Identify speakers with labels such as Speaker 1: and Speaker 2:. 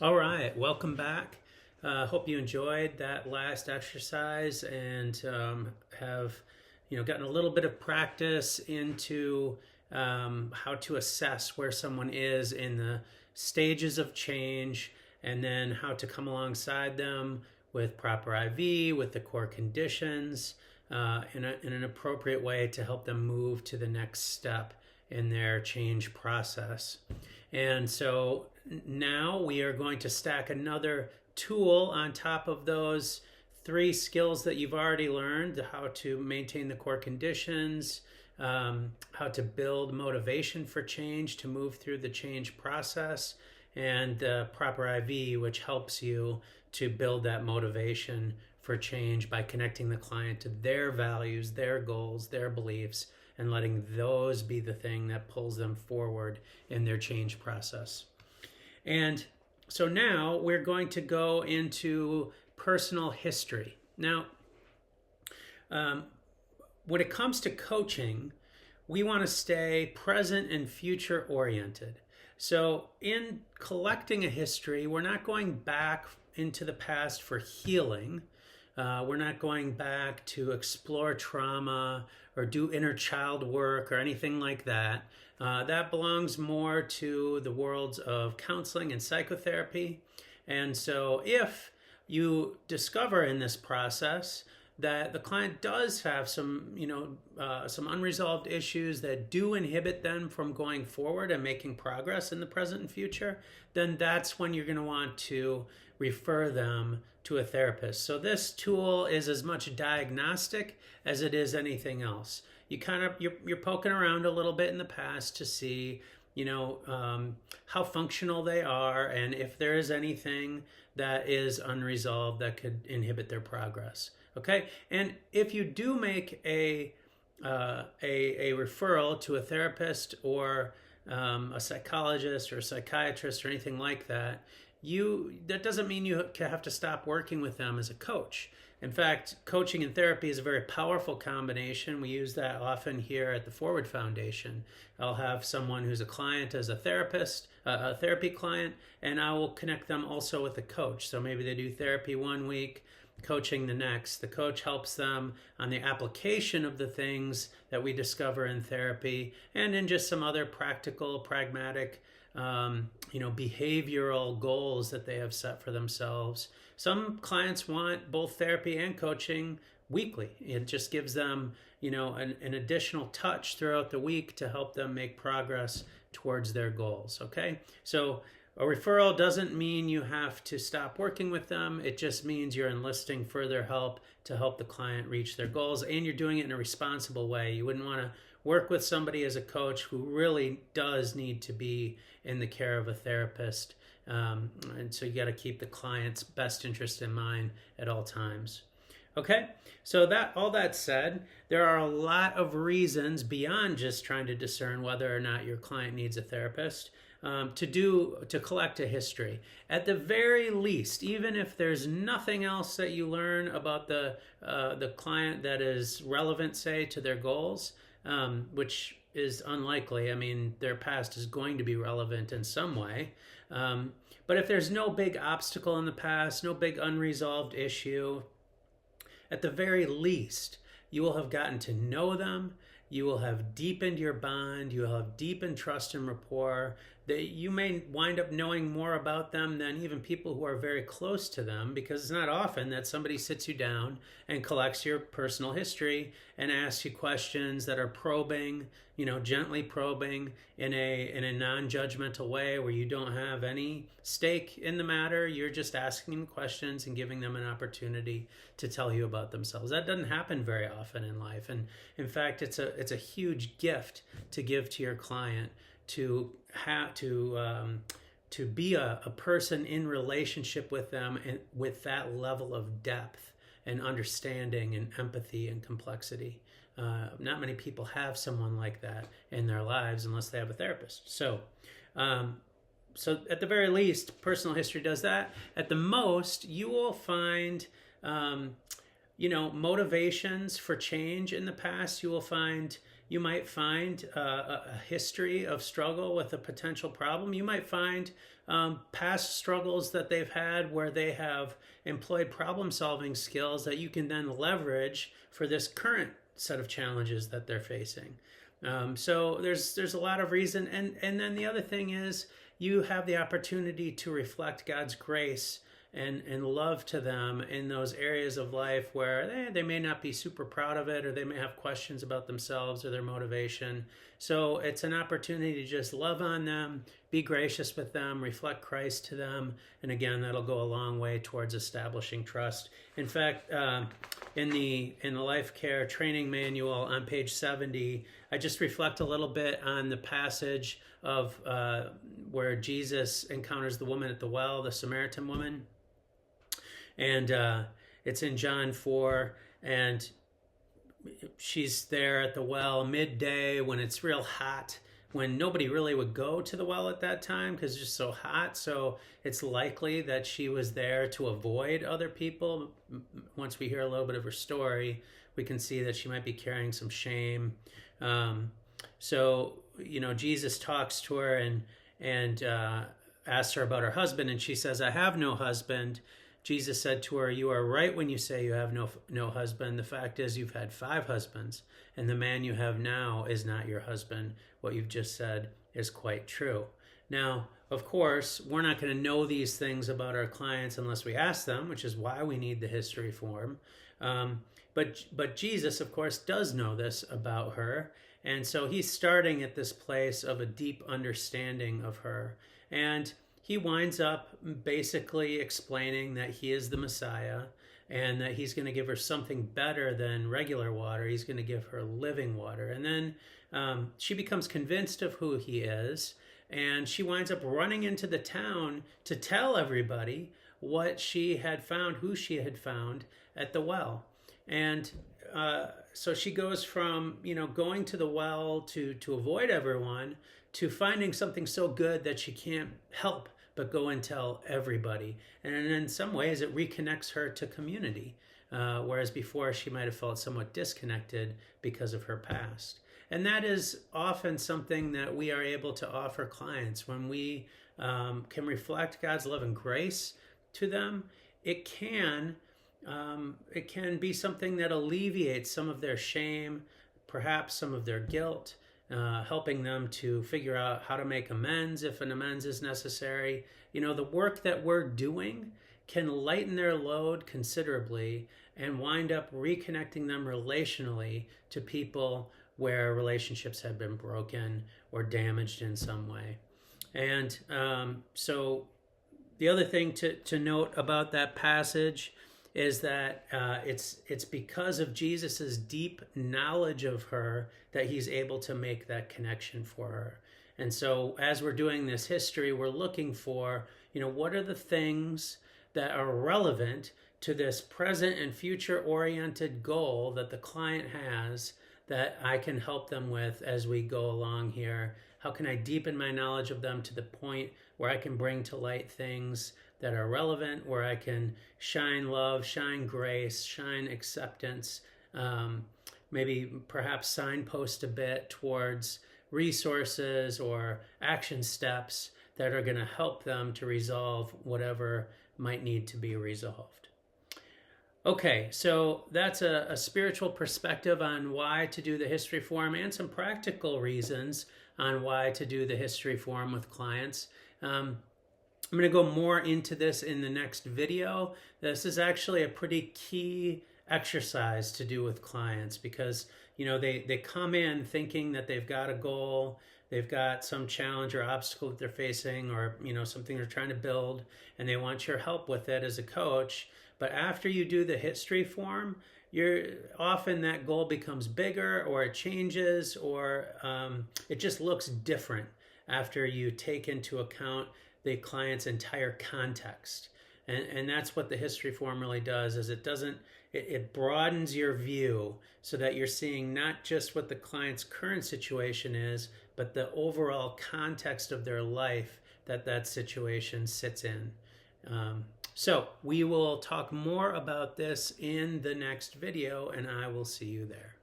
Speaker 1: All right, welcome back. Hope you enjoyed that last exercise and have gotten a little bit of practice into how to assess where someone is in the stages of change, and then how to come alongside them with proper IV, with the core conditions, in an appropriate way to help them move to the next step in their change process. And so now we are going to stack another tool on top of those three skills that you've already learned: how to maintain the core conditions, how to build motivation for change to move through the change process, and the proper IV, which helps you to build that motivation for change by connecting the client to their values, their goals, their beliefs, and letting those be the thing that pulls them forward in their change process. And so now we're going to go into personal history. Now, when it comes to coaching, we want to stay present and future oriented. So in collecting a history, we're not going back into the past for healing. We're not going back to explore trauma or do inner child work or anything like that. That belongs more to the worlds of counseling and psychotherapy. And so if you discover in this process that the client does have some unresolved issues that do inhibit them from going forward and making progress in the present and future, then that's when you're going to want to refer them to a therapist. So this tool is as much diagnostic as it is anything else. You're poking around a little bit in the past to see how functional they are, and if there is anything that is unresolved that could inhibit their progress. Okay, and if you do make a referral to a therapist or a psychologist or a psychiatrist or anything like that, that doesn't mean you have to stop working with them as a coach. In fact, coaching and therapy is a very powerful combination. We use that often here at the Forward Foundation. I'll have someone who's a client as a therapist, a therapy client, and I will connect them also with a coach. So maybe they do therapy one week, coaching the next. The coach helps them on the application of the things that we discover in therapy and in just some other practical, pragmatic, behavioral goals that they have set for themselves. Some clients want both therapy and coaching weekly. It just gives them, an additional touch throughout the week to help them make progress towards their goals. Okay, so a referral doesn't mean you have to stop working with them. It just means you're enlisting further help to help the client reach their goals, and you're doing it in a responsible way. You wouldn't want to work with somebody as a coach who really does need to be in the care of a therapist. And so you got to keep the client's best interest in mind at all times. Okay, so all that said, there are a lot of reasons beyond just trying to discern whether or not your client needs a therapist to collect a history. At the very least, even if there's nothing else that you learn about the client that is relevant, say, to their goals, which is unlikely. I mean, their past is going to be relevant in some way. But if there's no big obstacle in the past, no big unresolved issue, at the very least, you will have gotten to know them. You will have deepened your bond. You will have deepened trust and rapport. That you may wind up knowing more about them than even people who are very close to them, because it's not often that somebody sits you down and collects your personal history and asks you questions that are probing, gently probing in a non-judgmental way where you don't have any stake in the matter. You're just asking them questions and giving them an opportunity to tell you about themselves. That doesn't happen very often in life, and in fact, it's a huge gift to give to your client to be a person in relationship with them and with that level of depth and understanding and empathy and complexity. Not many people have someone like that in their lives unless they have a therapist. So at the very least, personal history does that. At the most, you will find motivations for change in the past. You will find you might find a history of struggle with a potential problem. You might find past struggles that they've had where they have employed problem solving skills that you can then leverage for this current set of challenges that they're facing. So there's a lot of reason. And then the other thing is you have the opportunity to reflect God's grace and love to them in those areas of life where they may not be super proud of it, or they may have questions about themselves or their motivation. So it's an opportunity to just love on them, be gracious with them, reflect Christ to them. And again, that'll go a long way towards establishing trust. In fact, in the Life Care Training Manual on page 70, I just reflect a little bit on the passage of where Jesus encounters the woman at the well, the Samaritan woman. And it's in John 4, and she's there at the well midday when it's real hot, when nobody really would go to the well at that time because it's just so hot. So it's likely that she was there to avoid other people. Once we hear a little bit of her story, we can see that she might be carrying some shame. So, Jesus talks to her and asks her about her husband, and she says, "I have no husband." Jesus said to her, "You are right when you say you have no husband. The fact is you've had 5 husbands, and the man you have now is not your husband. What you've just said is quite true." Now, of course, we're not going to know these things about our clients unless we ask them, which is why we need the history form. But Jesus, of course, does know this about her. And so he's starting at this place of a deep understanding of her. And he winds up basically explaining that he is the Messiah and that he's going to give her something better than regular water. He's going to give her living water. And then she becomes convinced of who he is, and she winds up running into the town to tell everybody what she had found, who she had found at the well. And so she goes from, going to the well to avoid everyone to finding something so good that she can't help but go and tell everybody. And in some ways, it reconnects her to community, whereas before she might have felt somewhat disconnected because of her past. And that is often something that we are able to offer clients when we can reflect God's love and grace to them. It can be something that alleviates some of their shame, perhaps some of their guilt, helping them to figure out how to make amends if an amends is necessary. The work that we're doing can lighten their load considerably and wind up reconnecting them relationally to people where relationships have been broken or damaged in some way. And so the other thing to note about that passage is that it's because of Jesus's deep knowledge of her that he's able to make that connection for her. And so as we're doing this history, we're looking for, what are the things that are relevant to this present and future oriented goal that the client has that I can help them with as we go along here. How can I deepen my knowledge of them to the point where I can bring to light things that are relevant, where I can shine love, shine grace, shine acceptance, maybe perhaps signpost a bit towards resources or action steps that are going to help them to resolve whatever might need to be resolved. Okay, so that's a spiritual perspective on why to do the history form and some practical reasons on why to do the history form with clients. I'm going to go more into this in the next video. This is actually a pretty key exercise to do with clients because, they come in thinking that they've got a goal, they've got some challenge or obstacle that they're facing or, something they're trying to build, and they want your help with it as a coach. But after you do the history form, often that goal becomes bigger or it changes or it just looks different after you take into account the client's entire context. And that's what the history form really does, is it broadens your view so that you're seeing not just what the client's current situation is, but the overall context of their life that situation sits in. So we will talk more about this in the next video, and I will see you there.